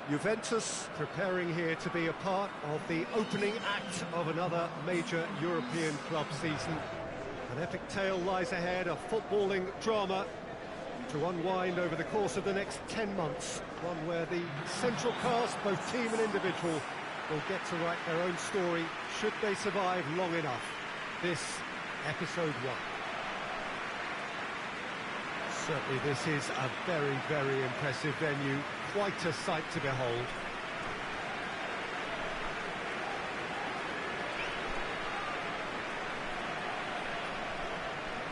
Juventus preparing here to be a part of the opening act of another major European club season. An epic tale lies ahead, a footballing drama to unwind over the course of the next 10 months. One where the central cast, both team and individual, will get to write their own story should they survive long enough. This, episode 1. Certainly this is a very, very impressive venue, quite a sight to behold.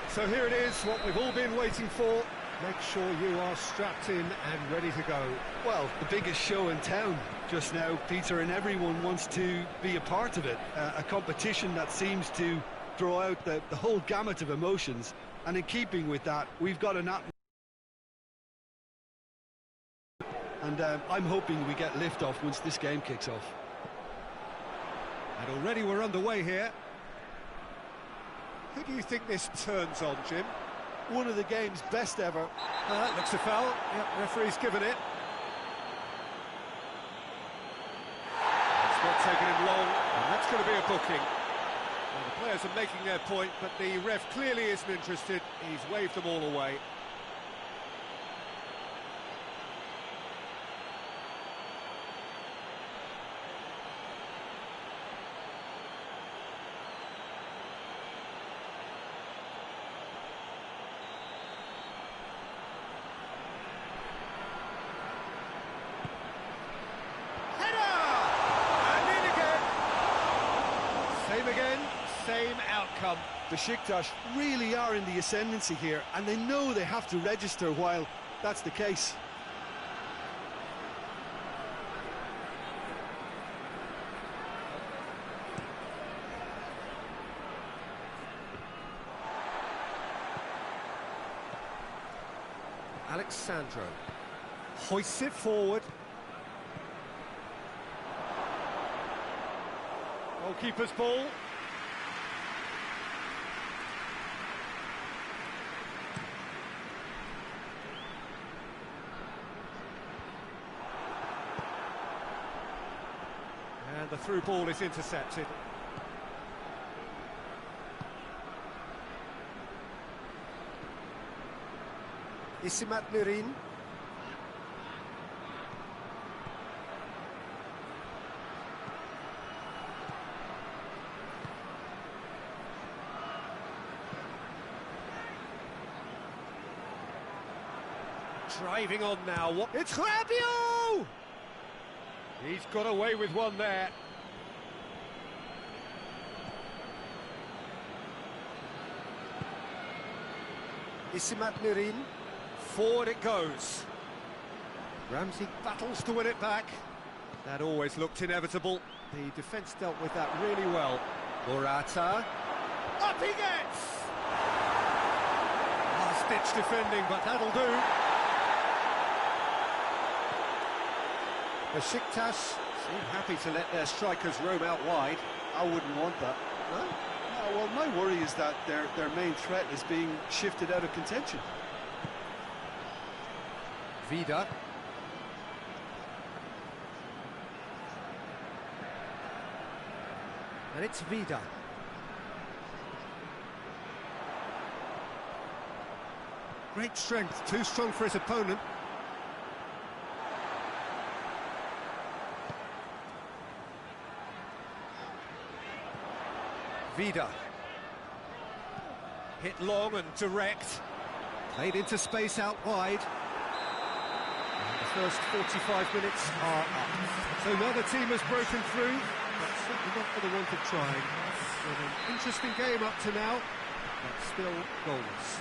So here it is, what we've all been waiting for. Make sure you are strapped in and ready to go. Well, the biggest show in town just now, Peter, and everyone wants to be a part of it. A competition that seems to draw out the whole gamut of emotions. And in keeping with that, we've got an atmosphere. And I'm hoping we get lift-off once this game kicks off. And already we're underway here. Who do you think this turns on, Jim? One of the game's best ever. Looks a foul. Yep, referee's given it. It's not taken him long, and that's going to be a booking. Well, the players are making their point, but the ref clearly isn't interested. He's waved them all away. Same again, same outcome. Besiktas really are in the ascendancy here, and they know they have to register while that's the case. Alexandro hoists it forward. Goalkeeper's ball. And the through ball is intercepted. Isimat Mirin. Driving on now. It's Rabiot! He's got away with one there. Isimat Mirin. Forward it goes. Ramsey battles to win it back. That always looked inevitable. The defence dealt with that really well. Morata. Up he gets! Last-ditch defending, but that'll do. Besiktas seem happy to let their strikers roam out wide. I wouldn't want that. No? No, well, my worry is that their main threat is being shifted out of contention. Vida. And it's Vida. Great strength, too strong for his opponent. Vida. Hit long and direct. Played into space out wide. And the first 45 minutes are up. So now the team has broken through, but certainly not for the want of trying. With an interesting game up to now, but still goalless.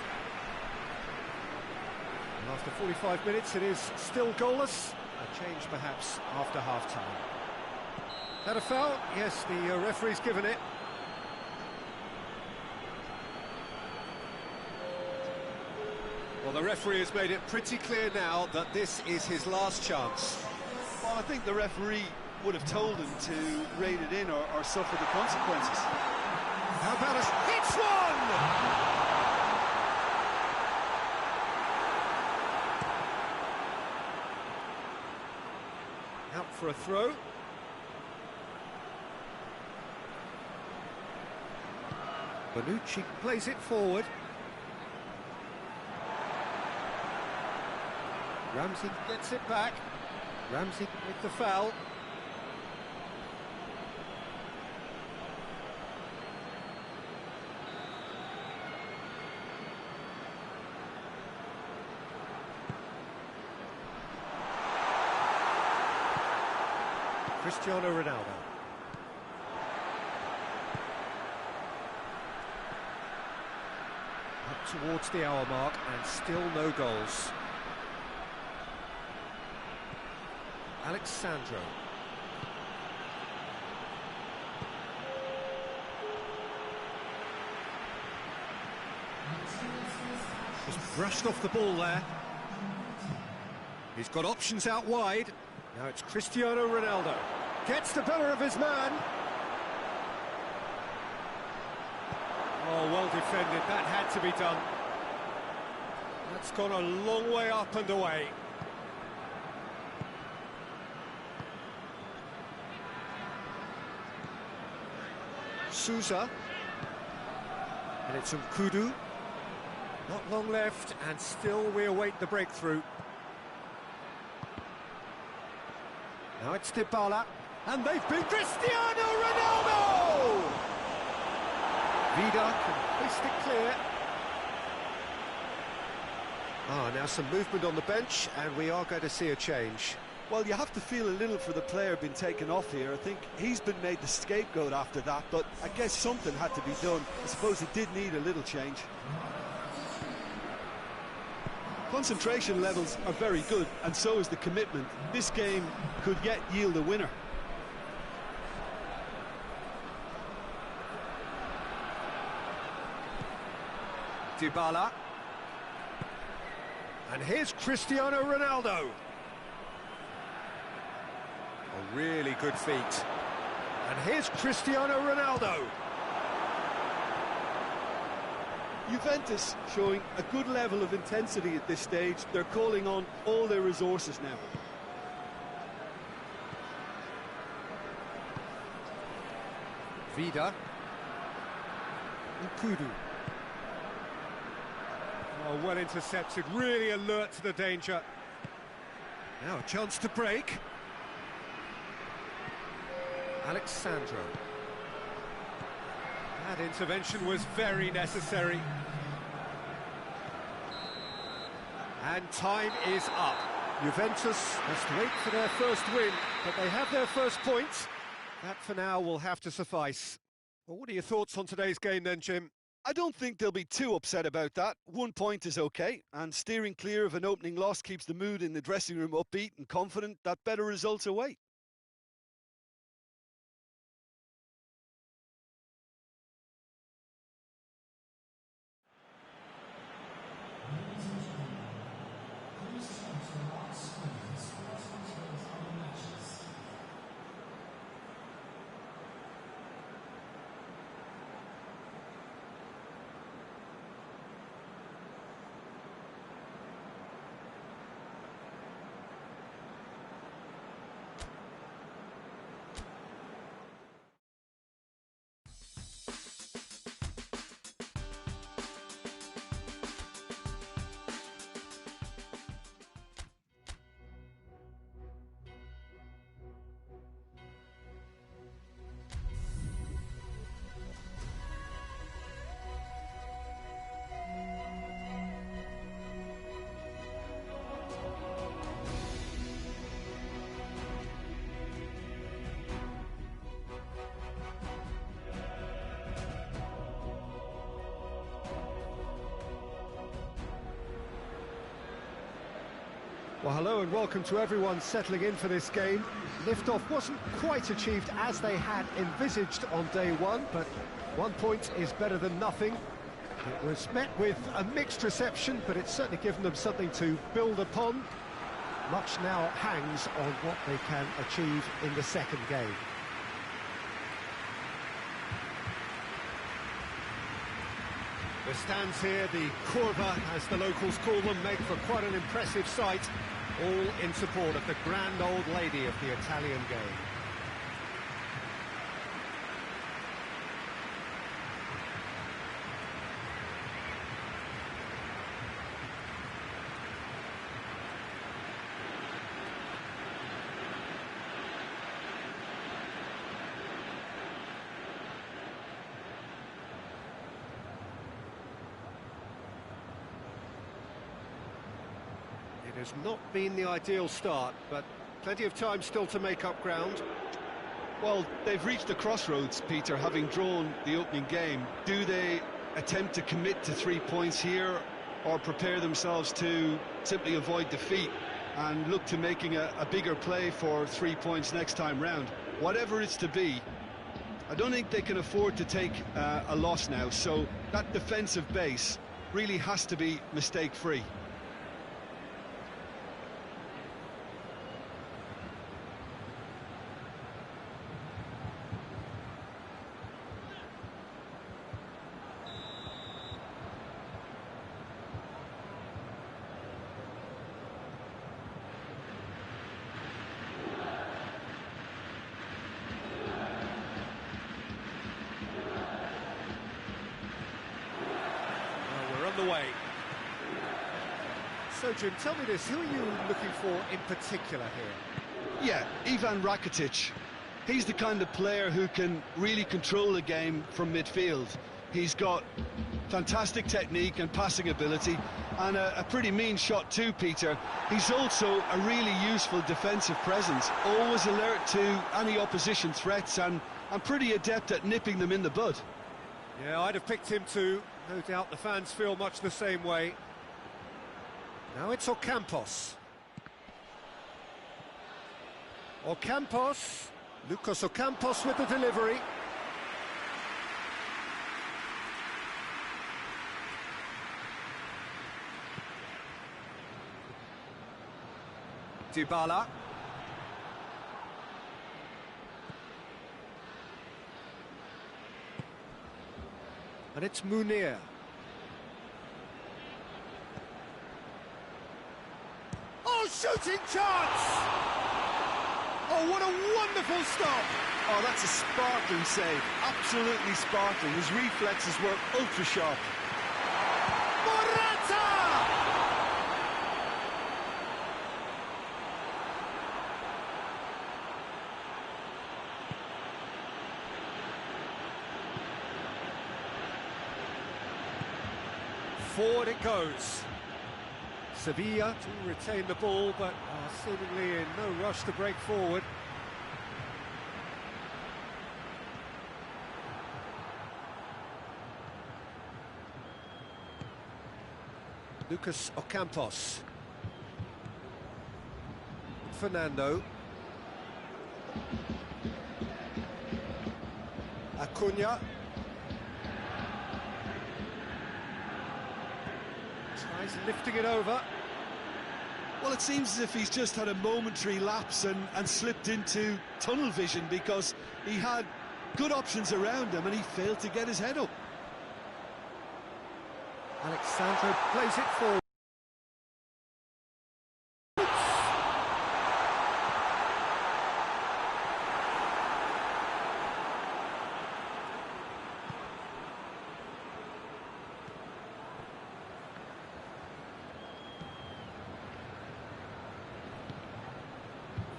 And after 45 minutes, it is still goalless. A change perhaps after half-time. That a foul? Yes, the referee's given it. Well, the referee has made it pretty clear now that this is his last chance. Well, I think the referee would have told him to rein it in or suffer the consequences. How about us? Hits one! Out for a throw. Bonucci plays it forward. Ramsey gets it back. Ramsey with the foul. Cristiano Ronaldo. Up towards the hour mark and still no goals. Alexandro. Just brushed off the ball there. He's got options out wide. Now it's Cristiano Ronaldo. Gets the better of his man. Oh, well defended. That had to be done. That's gone a long way up and away. Sousa. And it's Kudu. Not long left, and still we await the breakthrough. Now it's Dybala, and they've been Cristiano Ronaldo! Vida can hoist it clear. Now some movement on the bench, and we are going to see a change. Well, you have to feel a little for the player being taken off here. I think he's been made the scapegoat after that, but I guess something had to be done. I suppose it did need a little change. Concentration levels are very good, and so is the commitment. This game could yet yield a winner. Dybala. And here's Cristiano Ronaldo. A really good feat. And here's Cristiano Ronaldo. Juventus showing a good level of intensity at this stage. They're calling on all their resources now. Vida. Kudu. Oh, well intercepted, really alert to the danger. Now a chance to break. Alexandro. That intervention was very necessary. And time is up. Juventus has to wait for their first win, but they have their first point. That for now will have to suffice. Well, what are your thoughts on today's game then, Jim? I don't think they'll be too upset about that. 1 point is okay, and steering clear of an opening loss keeps the mood in the dressing room upbeat and confident that better results await. Well, hello and welcome to everyone settling in for this game. Liftoff wasn't quite achieved as they had envisaged on day one, but 1 point is better than nothing. It was met with a mixed reception, but it's certainly given them something to build upon. Much now hangs on what they can achieve in the second game. The stands here, the curva, as the locals call them, make for quite an impressive sight. All in support of the grand old lady of the Italian game. It has not been the ideal start, but plenty of time still to make up ground. Well, they've reached the crossroads, Peter, having drawn the opening game. Do they attempt to commit to 3 points here, or prepare themselves to simply avoid defeat and look to making a bigger play for 3 points next time round? Whatever it's to be, I don't think they can afford to take a loss now, so that defensive base really has to be mistake-free. The way. So, Jim, tell me this, who are you looking for in particular here? Yeah, Ivan Rakitic. He's the kind of player who can really control the game from midfield. He's got fantastic technique and passing ability, and a pretty mean shot too, Peter. He's also a really useful defensive presence, always alert to any opposition threats, and pretty adept at nipping them in the bud. Yeah, I'd have picked him too. No doubt the fans feel much the same way. Now it's Ocampos. Ocampos. Lucas Ocampos with the delivery. Dybala. And it's Munir. Oh, shooting chance! Oh, what a wonderful stop! Oh, that's a sparkling save. Absolutely sparkling. His reflexes were ultra-sharp. Morata! Forward it goes. Sevilla to retain the ball, but are seemingly in no rush to break forward. Lucas Ocampos. Fernando. Acuna. Tries lifting it over. Well, it seems as if he's just had a momentary lapse and slipped into tunnel vision, because he had good options around him and he failed to get his head up. Alexandro plays it forward.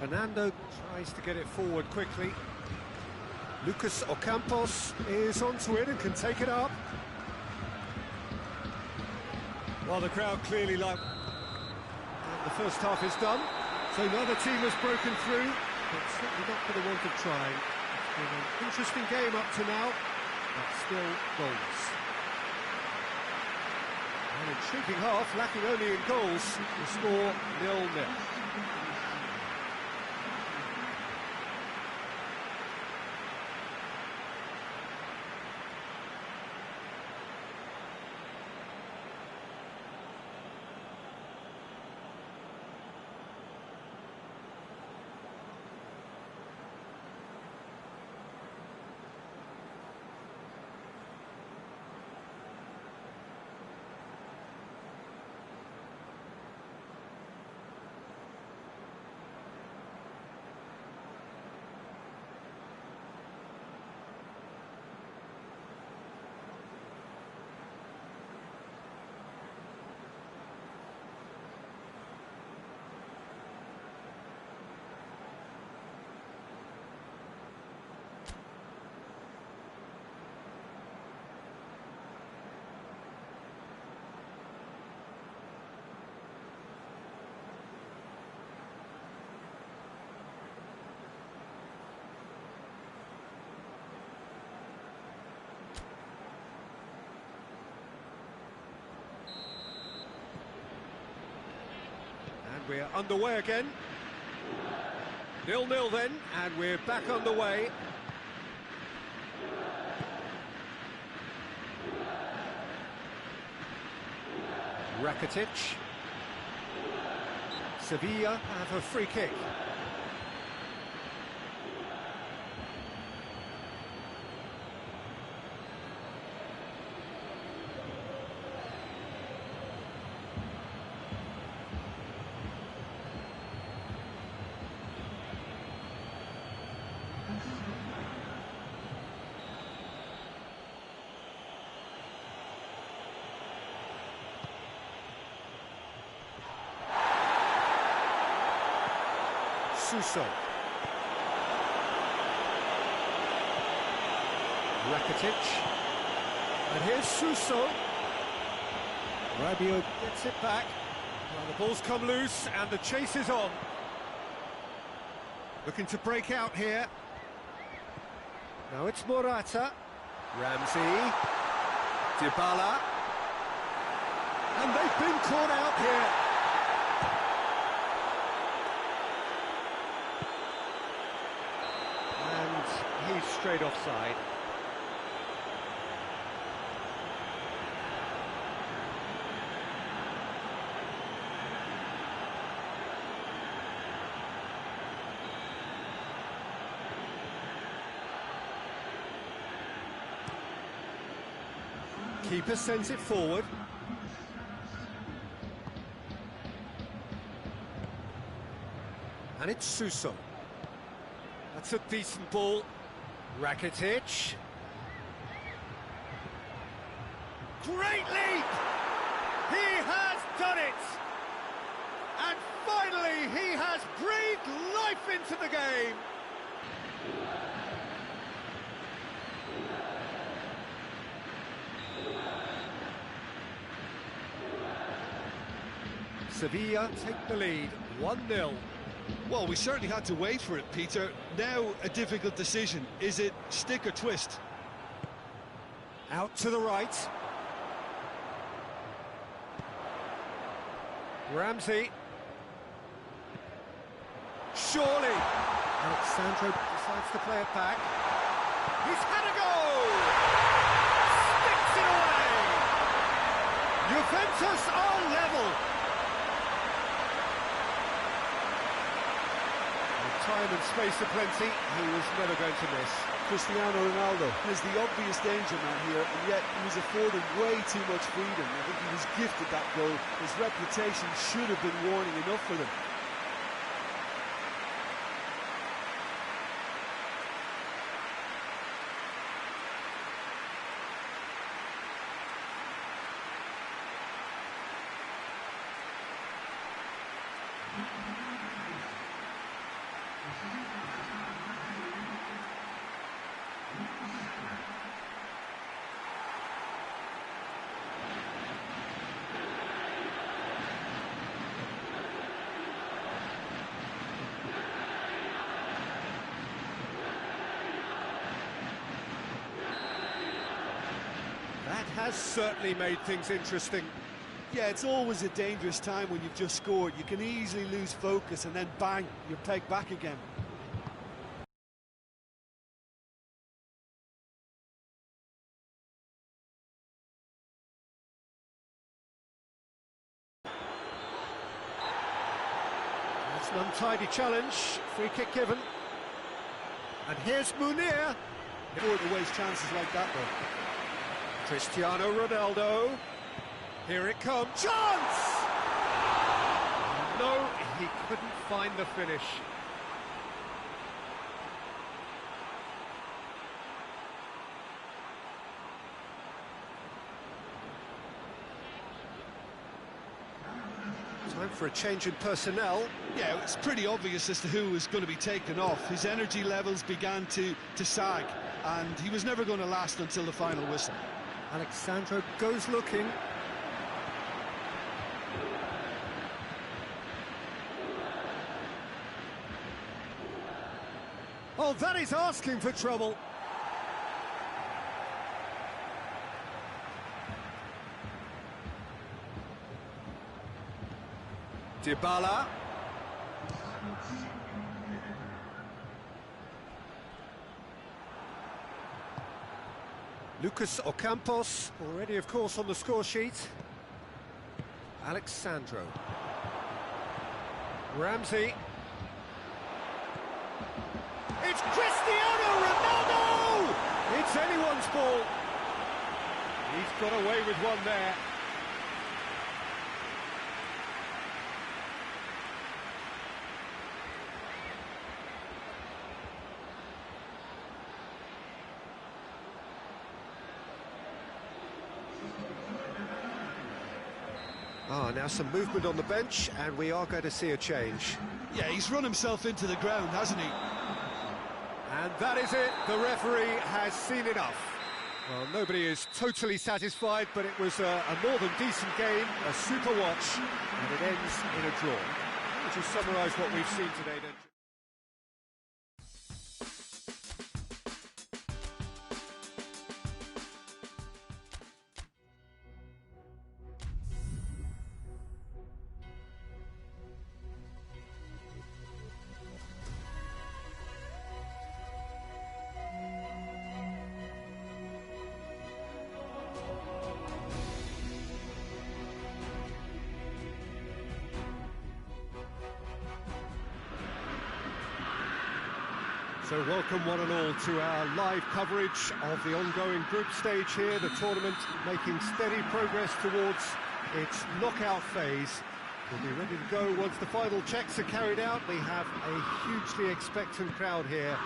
Fernando tries to get it forward quickly. Lucas Ocampos is onto it and can take it up. Well, the crowd clearly like the first half is done, so neither team has broken through, but certainly not for the want of trying. It's been an interesting game up to now, but still goals. An intriguing half, lacking only in goals, the score 0-0. we're underway again. 0-0 then, and we're back underway. Rakitic. Sevilla have a free kick. Suso. Rakitic. And here's Suso. Rabiot gets it back. Well, the ball's come loose and the chase is on. Looking to break out here. Now it's Morata. Ramsey. Dybala. And they've been caught out here. He's straight offside. Keeper sends it forward. And it's Suso. That's a decent ball. Rakitic. Great leap! He has done it! And finally he has breathed life into the game! Sevilla take the lead, 1-0. Well, we certainly had to wait for it, Peter. Now a difficult decision. Is it stick or twist? Out to the right. Ramsey. Surely. Alexandro decides to play it back. He's had a go! Sticks it away! Juventus are level. Time and space aplenty, he was never going to miss. Cristiano Ronaldo has the obvious danger man here, and yet he was afforded way too much freedom. I think he was gifted that goal. His reputation should have been warning enough for them. That has certainly made things interesting. Yeah, it's always a dangerous time when you've just scored. You can easily lose focus and then bang, you're pegged back again. That's an untidy challenge, free kick given. And here's Munir. Avoid to waste chances like that, though. Cristiano Ronaldo. Here it comes. Chance! No, he couldn't find the finish. Time for a change in personnel. Yeah, it's pretty obvious as to who was going to be taken off. His energy levels began to sag, and he was never going to last until the final whistle. Alexandro goes looking. Oh, that is asking for trouble. Dybala. Lucas Ocampos, already of course on the score sheet. Alexandro. Ramsey. It's Cristiano Ronaldo! It's anyone's ball. He's got away with one there. Now some movement on the bench, and we are going to see a change. Yeah, he's run himself into the ground, hasn't he? And that is it. The referee has seen enough. Well, nobody is totally satisfied, but it was a more than decent game, a super watch, and it ends in a draw. Would you summarise what we've seen today, then? So welcome one and all to our live coverage of the ongoing group stage here, the tournament making steady progress towards its knockout phase. We'll be ready to go once the final checks are carried out. We have a hugely expectant crowd here.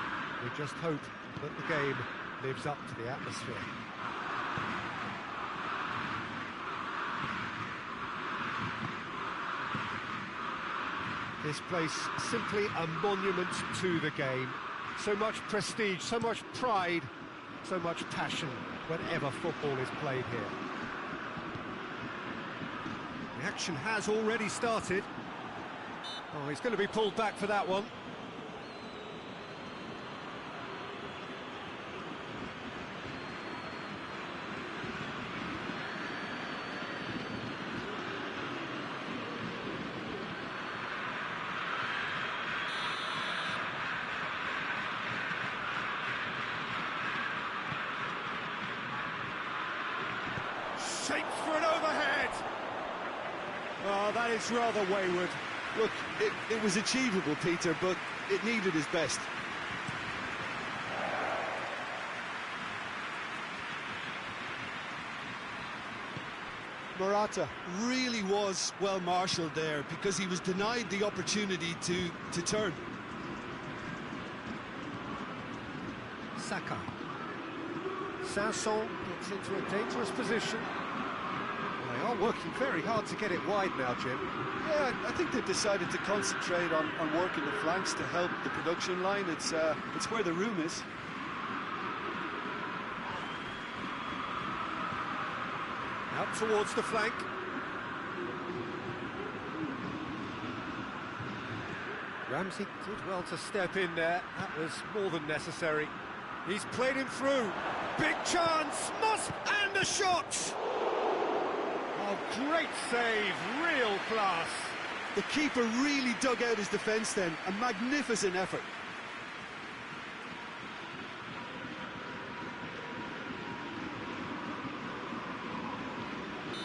We just hope that the game lives up to the atmosphere. This place simply a monument to the game. So much prestige, so much pride, so much passion whenever football is played here. The action has already started. Oh, he's going to be pulled back for that one. Shapes for an overhead. Oh, that is rather wayward. Look, it was achievable, Peter, but it needed his best. Morata really was well marshalled there because he was denied the opportunity to turn. Saka. Sanson gets into a dangerous position. They are working very hard to get it wide now, Jim. Yeah, I think they've decided to concentrate on working the flanks to help the production line. It's where the room is. Out towards the flank. Ramsey did well to step in there. That was more than necessary. He's played him through. Big chance, and the shot! Oh, great save, real class. The keeper really dug out his defence then, a magnificent effort.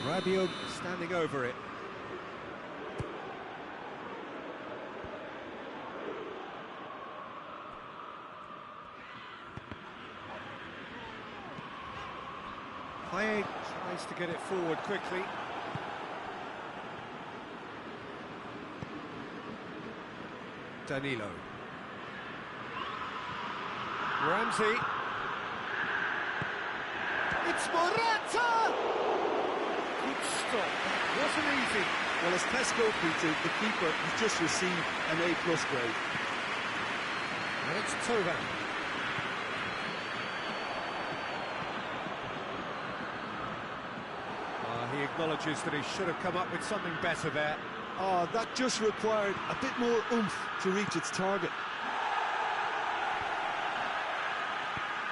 Rabiot standing over it. Payet tries to get it forward quickly. Danilo. Ramsey. It's Morata! Good stop. Wasn't easy. Well, as tests go, Peter, the keeper has just received an A+ grade. And it's Tovan. He acknowledges that he should have come up with something better there. Oh, that just required a bit more oomph to reach its target.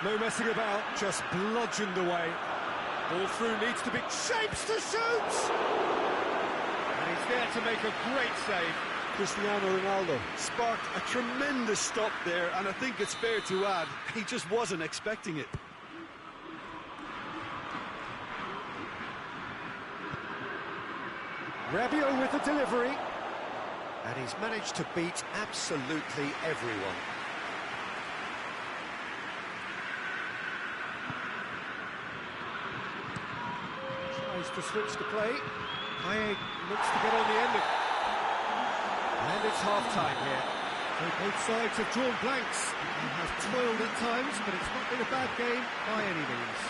No messing about, just bludgeoned away. Ball through needs to be... Shapes to shoot! And he's there to make a great save. Cristiano Ronaldo. Sparked a tremendous stop there, and I think it's fair to add, he just wasn't expecting it. Rabiot with the delivery. And he's managed to beat absolutely everyone. Tries to switch the play. Payet looks to get on the end of it. And it's half-time here. So both sides have drawn blanks. He has toiled at times, but it's not been a bad game by any means.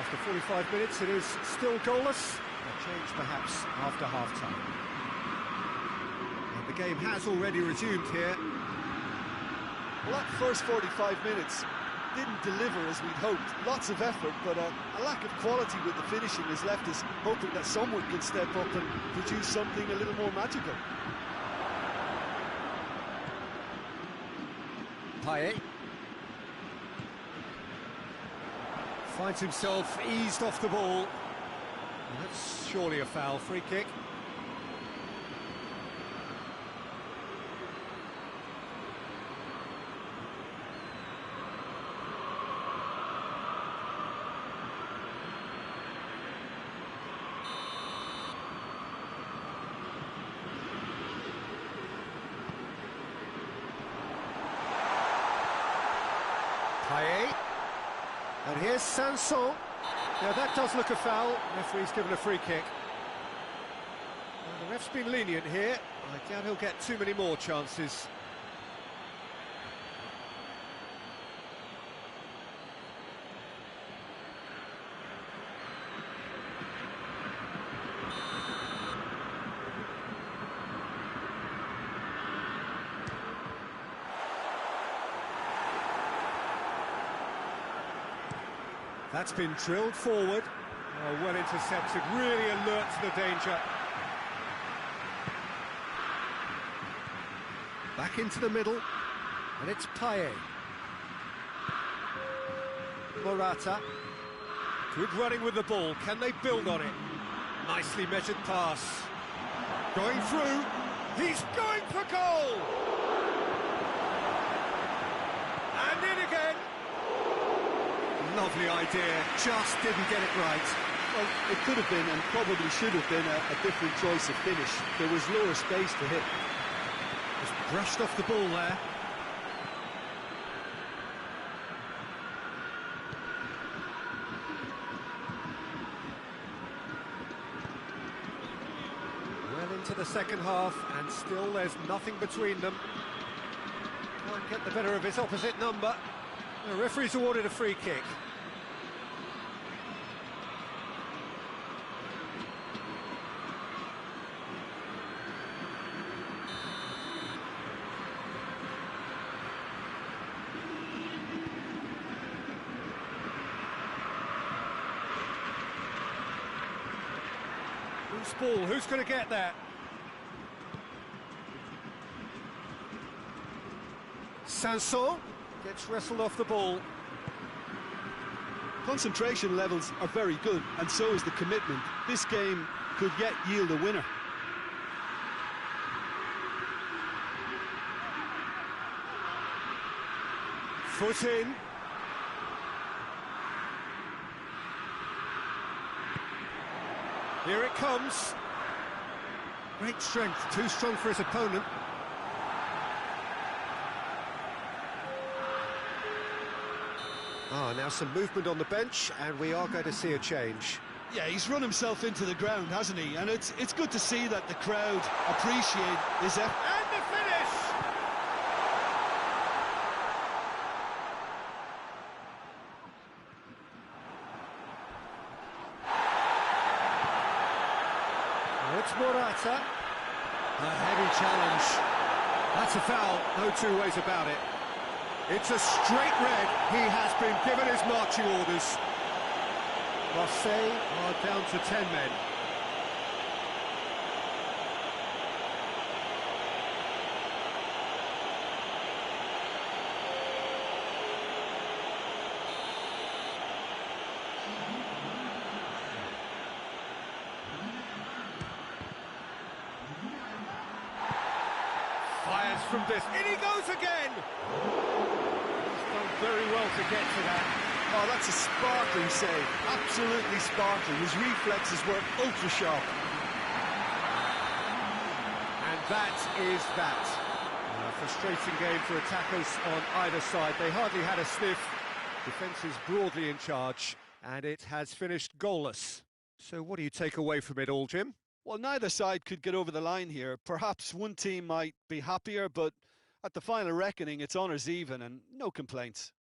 After 45 minutes, it is still goalless. A change perhaps after half-time. And the game has already resumed here. Well, that first 45 minutes didn't deliver as we'd hoped. Lots of effort, but a lack of quality with the finishing has left us hoping that someone can step up and produce something a little more magical. Payet finds himself eased off the ball. And that's surely a foul. Free kick. Payet. And here's Sanson. Now that does look a foul. Referee's given a free kick. Well, the ref's been lenient here. I doubt he'll get too many more chances. That's been drilled forward. Oh, well intercepted, really alert to the danger. Back into the middle, and it's Payet. Morata. Good running with the ball. Can they build on it? Nicely measured pass. Going through. He's going for goal! And in again. Lovely idea, just didn't get it right. Well, it could have been and probably should have been a different choice of finish. There was lower space to hit. Just brushed off the ball there. Well into the second half, and still there's nothing between them. Can't get the better of his opposite number. The referee's awarded a free kick. Loose ball, who's going to get that? Sanson gets wrestled off the ball. Concentration levels are very good, and so is the commitment. This game could yet yield a winner. Foot in. Here it comes. Great strength, too strong for his opponent. Now some movement on the bench, and we are going to see a change. Yeah, he's run himself into the ground, hasn't he? And it's good to see that the crowd appreciate his effort. And the finish! Now it's Morata. A heavy challenge. That's a foul, no two ways about it. It's a straight red. He has been given his marching orders. Marseille are down to 10 men. Fires from this. In he goes again! He's done very well to get to that. Oh, that's a sparkling save. Absolutely sparkling. His reflexes were ultra-sharp. And that is that. A frustrating game for attackers on either side. They hardly had a sniff. Defence is broadly in charge, and it has finished goalless. So what do you take away from it all, Jim? Well, neither side could get over the line here. Perhaps one team might be happier, but at the final reckoning, it's honours even and no complaints.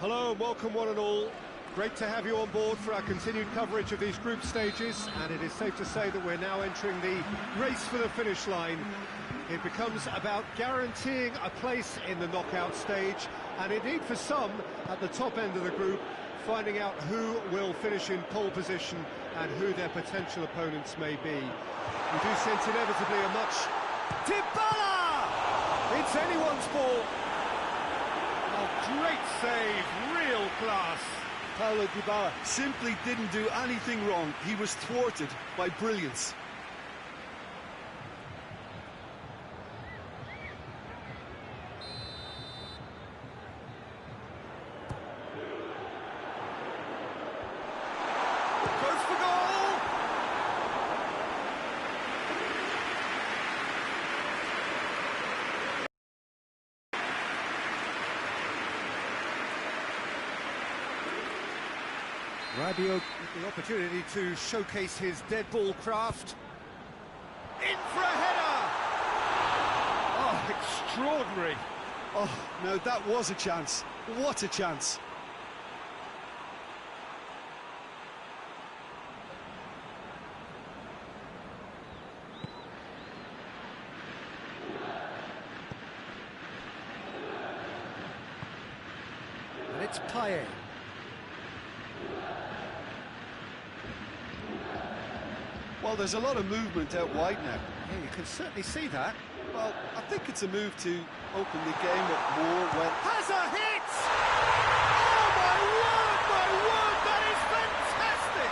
Hello and welcome one and all. Great to have you on board for our continued coverage of these group stages, and it is safe to say that we're now entering the race for the finish line. It becomes about guaranteeing a place in the knockout stage, and indeed for some at the top end of the group, finding out who will finish in pole position and who their potential opponents may be. We do sense inevitably a much... Dybala! It's anyone's ball. Oh, great save, real class. Paulo Dybala simply didn't do anything wrong. He was thwarted by brilliance. Goes for goal! Rabiot with the opportunity to showcase his dead ball craft. In for a header! Oh, extraordinary! Oh, no, that was a chance. What a chance. And it's Payet. Well, there's a lot of movement out wide now. Yeah, you can certainly see that. Well, I think it's a move to open the game up more when... Has a hit! Oh, my word, that is fantastic!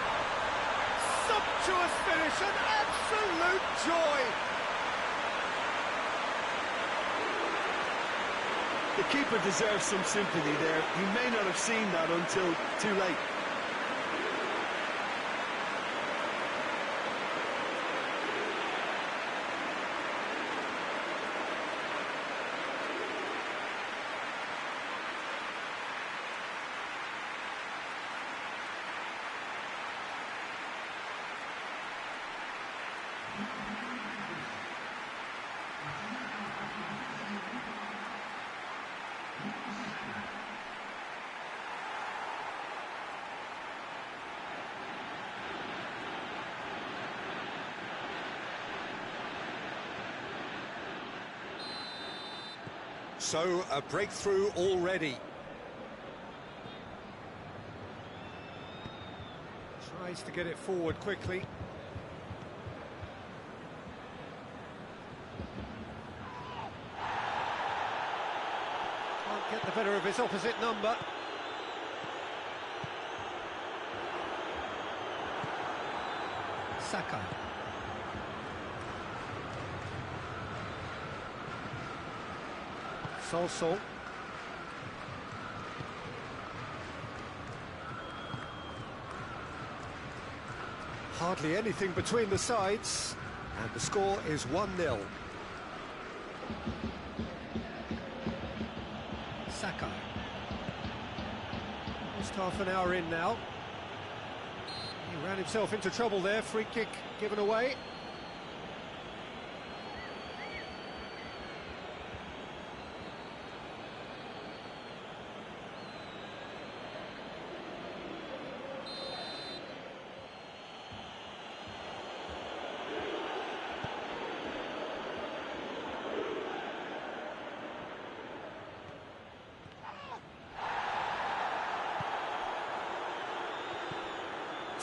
Sumptuous finish, an absolute joy! The keeper deserves some sympathy there. He may not have seen that until too late. So, a breakthrough already. Tries to get it forward quickly. Can't get the better of his opposite number. Saka. Sol. Hardly anything between the sides, and the score is 1-0. Saka. Almost half an hour in now. He ran himself into trouble there, free kick given away.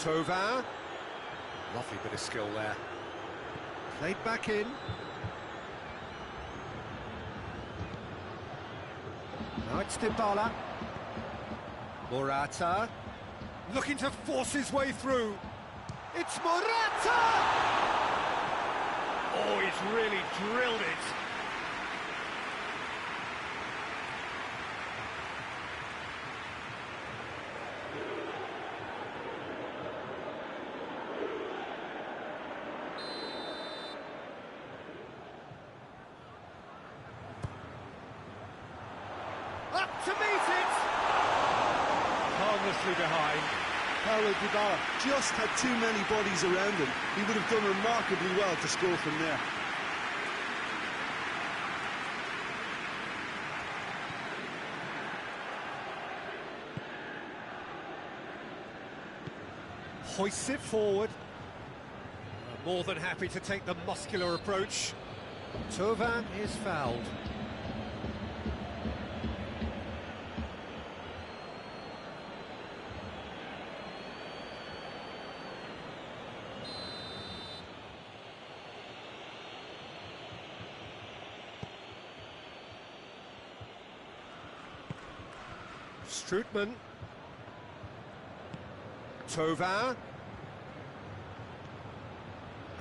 Tovin. Lovely bit of skill there. Played back in. Now it's Dybala. Morata. Looking to force his way through. It's Morata! Oh, he's really drilled it. Up to meet it! Harmlessly behind. Paulo Dybala just had too many bodies around him. He would have done remarkably well to score from there. Hoists it forward. More than happy to take the muscular approach. Tovin is fouled. Strootman. Tovin.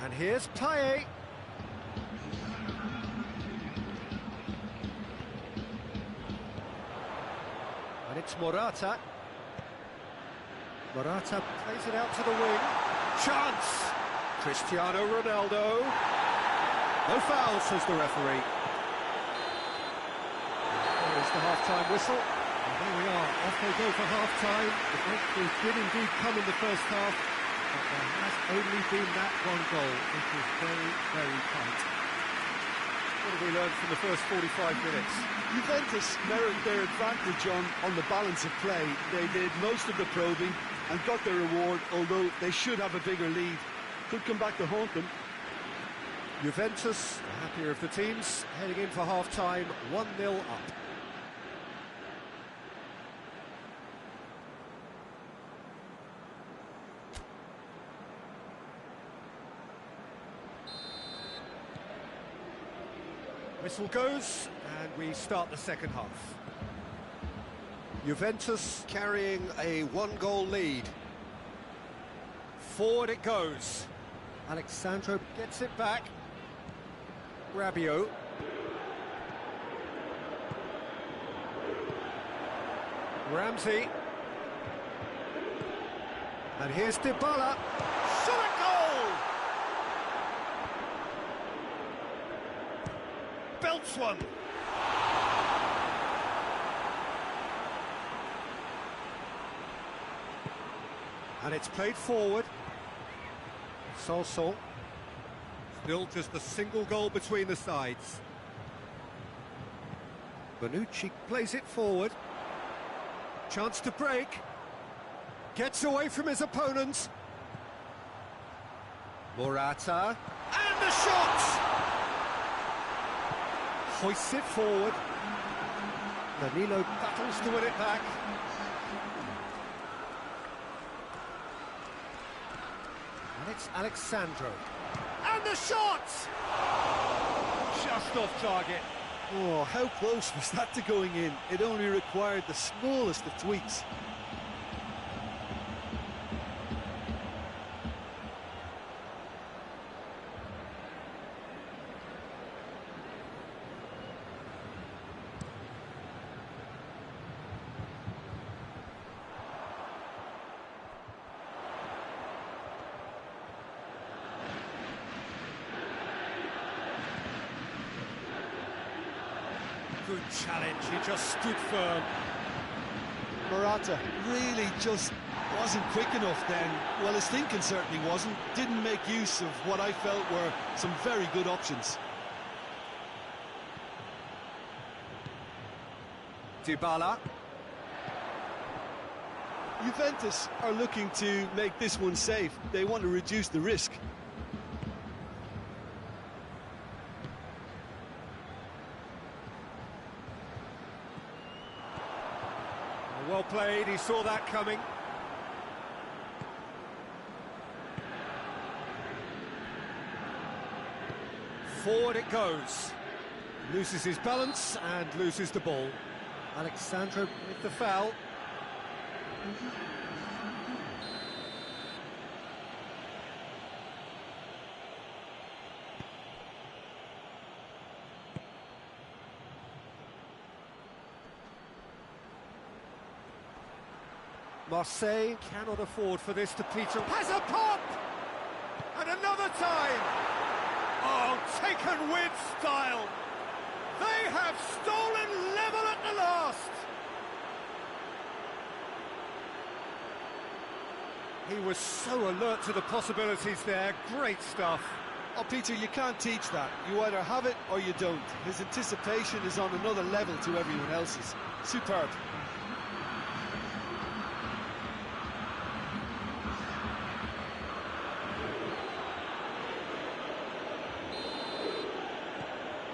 And here's Payet. And it's Morata. Morata plays it out to the wing. Chance! Cristiano Ronaldo. No foul, says the referee. There's the half-time whistle. And there we are, off they go for half-time. The breakthrough did indeed come in the first half, but there has only been that one goal. It was very, very tight. What have we learned from the first 45 minutes? Juventus merit their advantage on the balance of play. They did most of the probing and got their reward, although they should have a bigger lead. Could come back to haunt them. Juventus, the happier of the teams, heading in for half-time, 1-0 up. Whistle goes, and we start the second half. Juventus carrying a one-goal lead. Forward it goes. Alexandro gets it back. Rabiot. Ramsey. And here's Dybala. Shot a goal! Belts one. And it's played forward. Sanson. Still just a single goal between the sides. Bonucci plays it forward. Chance to break. Gets away from his opponent. Morata. And the shot! Hoists it forward. Danilo battles to win it back. And it's Alexandro. And the shot! Just off target. Oh, how close was that to going in? It only required the smallest of tweaks. Good challenge, he just stood firm. Morata really just wasn't quick enough then. Well, his thinking certainly wasn't. Didn't make use of what I felt were some very good options. Dybala. Juventus are looking to make this one safe. They want to reduce the risk. Well played, he saw that coming. Forward it goes. Loses his balance and loses the ball. Alexandra with the foul. Marseille cannot afford for this to peter. Has a pop! And another time! Oh, taken with style! They have stolen level at the last! He was so alert to the possibilities there. Great stuff. Oh, Peter, you can't teach that. You either have it or you don't. His anticipation is on another level to everyone else's. Superb.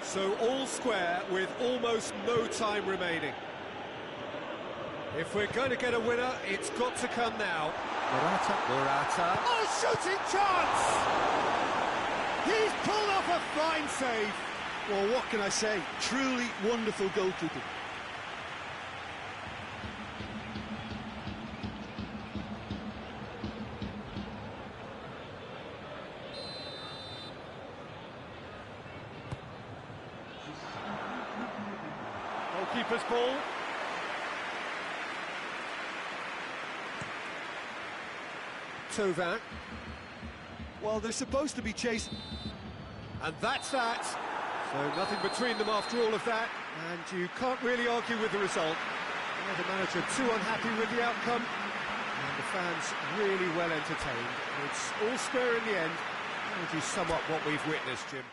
So all square with almost no time remaining. If we're going to get a winner, it's got to come now. Morata. Oh, shooting chance! He's pulled off a fine save. Well, what can I say? Truly wonderful goalkeeping. Goalkeeper's ball. Tovan. Well, they're supposed to be chasing. And that's that. So nothing between them after all of that. And you can't really argue with the result. The manager too unhappy with the outcome. And the fans really well entertained. It's all square in the end. How would you sum up what we've witnessed, Jim?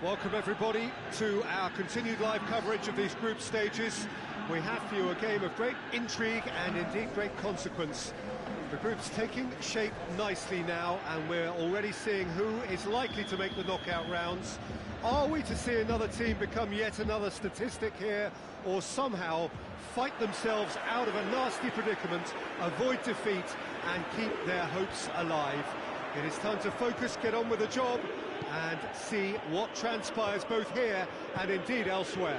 Welcome everybody to our continued live coverage of these group stages. We have for you a game of great intrigue and indeed great consequence. The group's taking shape nicely now, and we're already seeing who is likely to make the knockout rounds. Are we to see another team become yet another statistic here, or somehow fight themselves out of a nasty predicament, avoid defeat and keep their hopes alive? It is time to focus, get on with the job, and see what transpires both here and indeed elsewhere.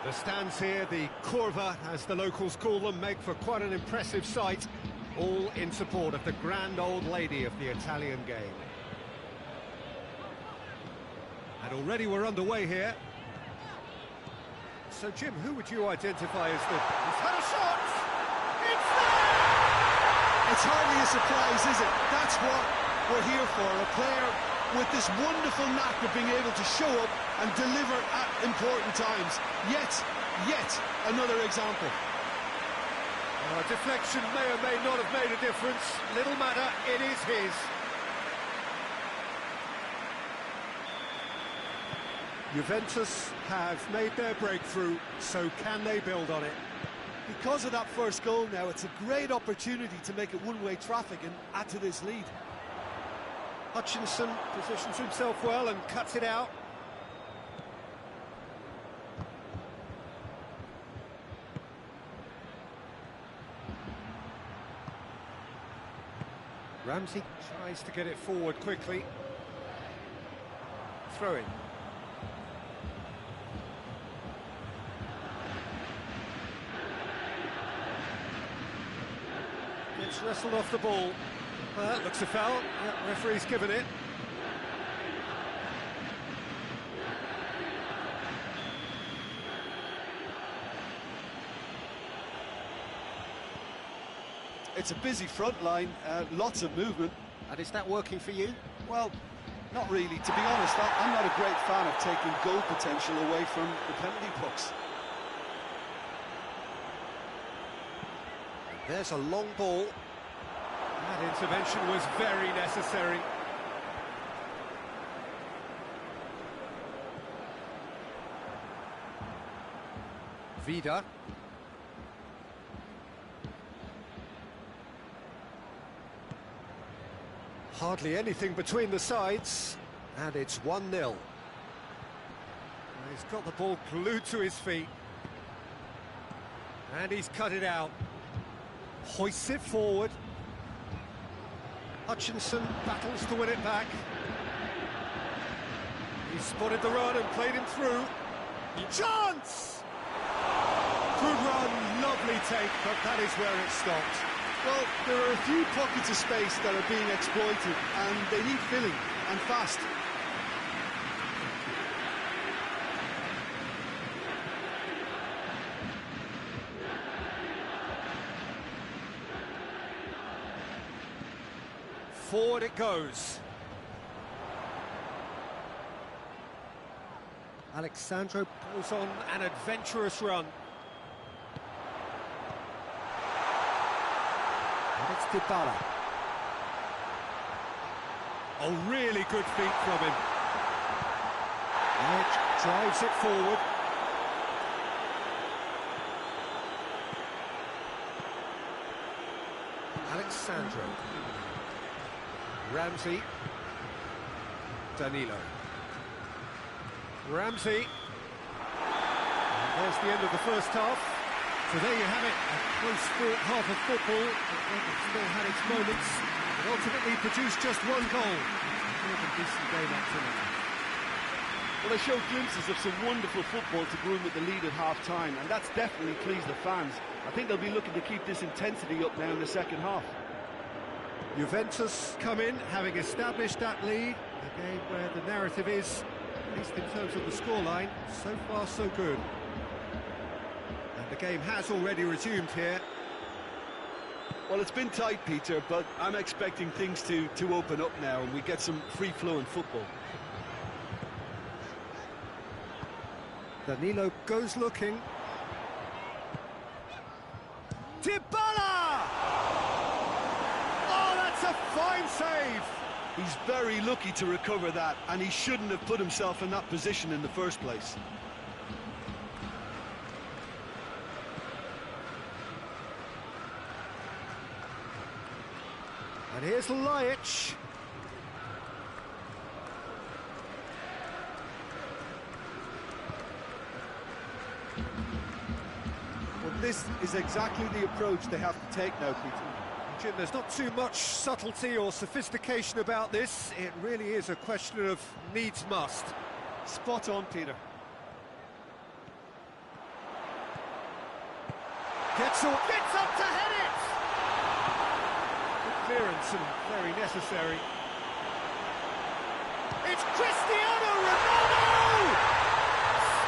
The stands here, the curva as the locals call them, make for quite an impressive sight, all in support of the grand old lady of the Italian game. And already we're underway here. So Jim, who would you identify as the... He's had a shot! It's there! It's hardly a surprise, is it? That's what we're here for, a player with this wonderful knack of being able to show up and deliver at important times. Yet another example. Deflection may or may not have made a difference. Little matter, it is his. Juventus have made their breakthrough, so can they build on it? Because of that first goal now, it's a great opportunity to make it one-way traffic and add to this lead. Hutchinson positions himself well and cuts it out. Ramsey tries to get it forward quickly. Throw in. Gets wrestled off the ball. Well, that looks a foul. Yeah, referee's given it. It's a busy front line, lots of movement. And is that working for you? Well, not really. To be honest, I'm not a great fan of taking goal potential away from the penalty box. There's a long ball. That intervention was very necessary. Vida. Hardly anything between the sides, and it's 1-0. He's got the ball glued to his feet. And he's cut it out. Hoists it forward. Hutchinson battles to win it back. He spotted the run and played him through. Chance! Good run, lovely take, but that is where it stopped. Well, there are a few pockets of space that are being exploited, and they need filling, and fast. Forward it goes. Alexandro pulls on an adventurous run. And it's Dybala. Oh, really good feet from him. Edge drives it forward. Alexandro. Ramsey. Danilo. Ramsey. And there's the end of the first half. So there you have it, a close-fought half of football. It still had its moments. It ultimately produced just one goal. More than decent game activity. Well, they showed glimpses of some wonderful football to groom with the lead at half-time, and that's definitely pleased the fans. I think they'll be looking to keep this intensity up now in the second half. Juventus come in, having established that lead. A game where the narrative is, at least in terms of the scoreline, so far so good. And the game has already resumed here. Well, it's been tight, Peter, but I'm expecting things to open up now and we get some free-flowing football. Danilo goes looking. Dybala! Oh, that's a fine save! He's very lucky to recover that, and he shouldn't have put himself in that position in the first place. And here's Liaga. Well, this is exactly the approach they have to take now, Peter. Jim, there's not too much subtlety or sophistication about this. It really is a question of needs must. Spot on, Peter. Gets up to head it! Good clearance and very necessary. It's Cristiano Ronaldo!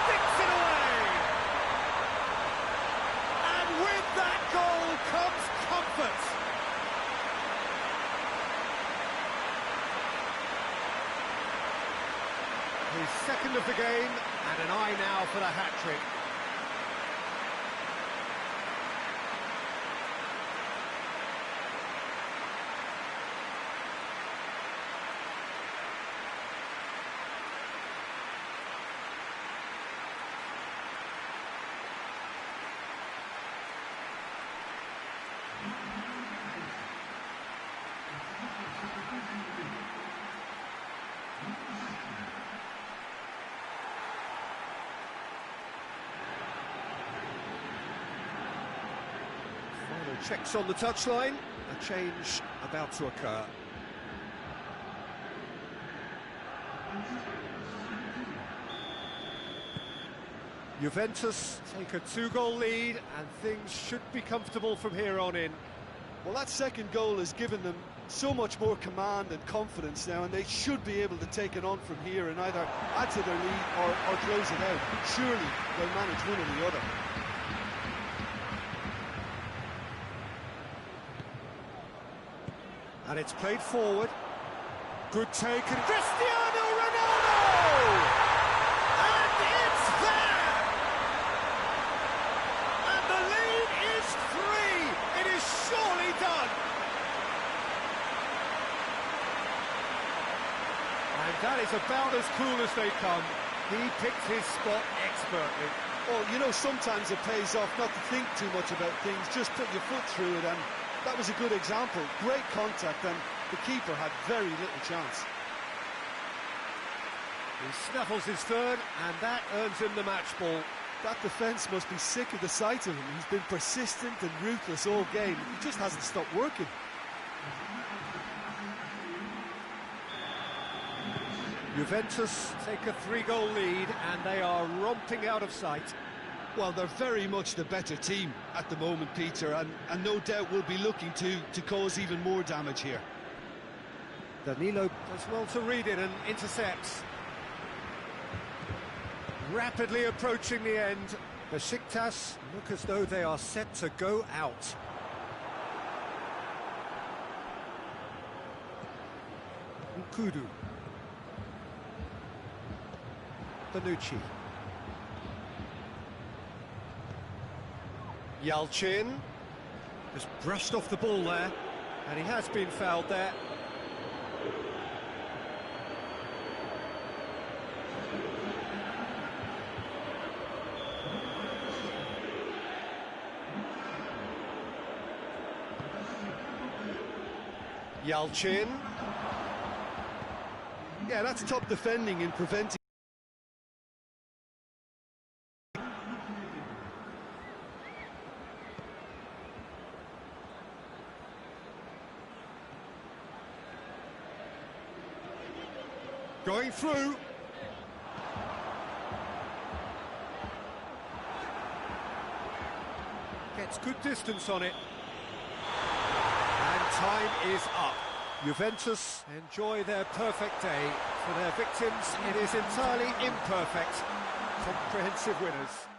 Sticks it away! And with that goal comes comfort. His second of the game, and an eye now for the hat-trick. Checks on the touchline, a change about to occur. Juventus take a 2-goal lead, and things should be comfortable from here on in. Well, that second goal has given them so much more command and confidence now, and they should be able to take it on from here and either add to their lead or close it out. Surely they'll manage one or the other. And it's played forward. Good take, and Cristiano Ronaldo! And it's there! And the lead is 3! It is That is about as cool as they come. He picked his spot expertly. Well, you know, sometimes it pays off not to think too much about things, just put your foot through it, and that was a good example. Great contact, and the keeper had very little chance. He snaffles his third, and that earns him the match ball. That defence must be sick of the sight of him. He's been persistent and ruthless all game. He just hasn't stopped working. Juventus take a 3-goal lead, and they are romping out of sight. Well, they're very much the better team at the moment, Peter, and no doubt will be looking to cause even more damage here. Danilo does well to read it and intercepts. Rapidly approaching the end. Besiktas look as though they are set to go out. Nkudu. Bonucci. Yalchin has brushed off the ball there, and he has been fouled there. Yalchin. Yeah, that's top defending in preventing. Going through. Gets good distance on it. And time is up. Juventus enjoy their perfect day. For their victims, it is entirely imperfect. Comprehensive winners.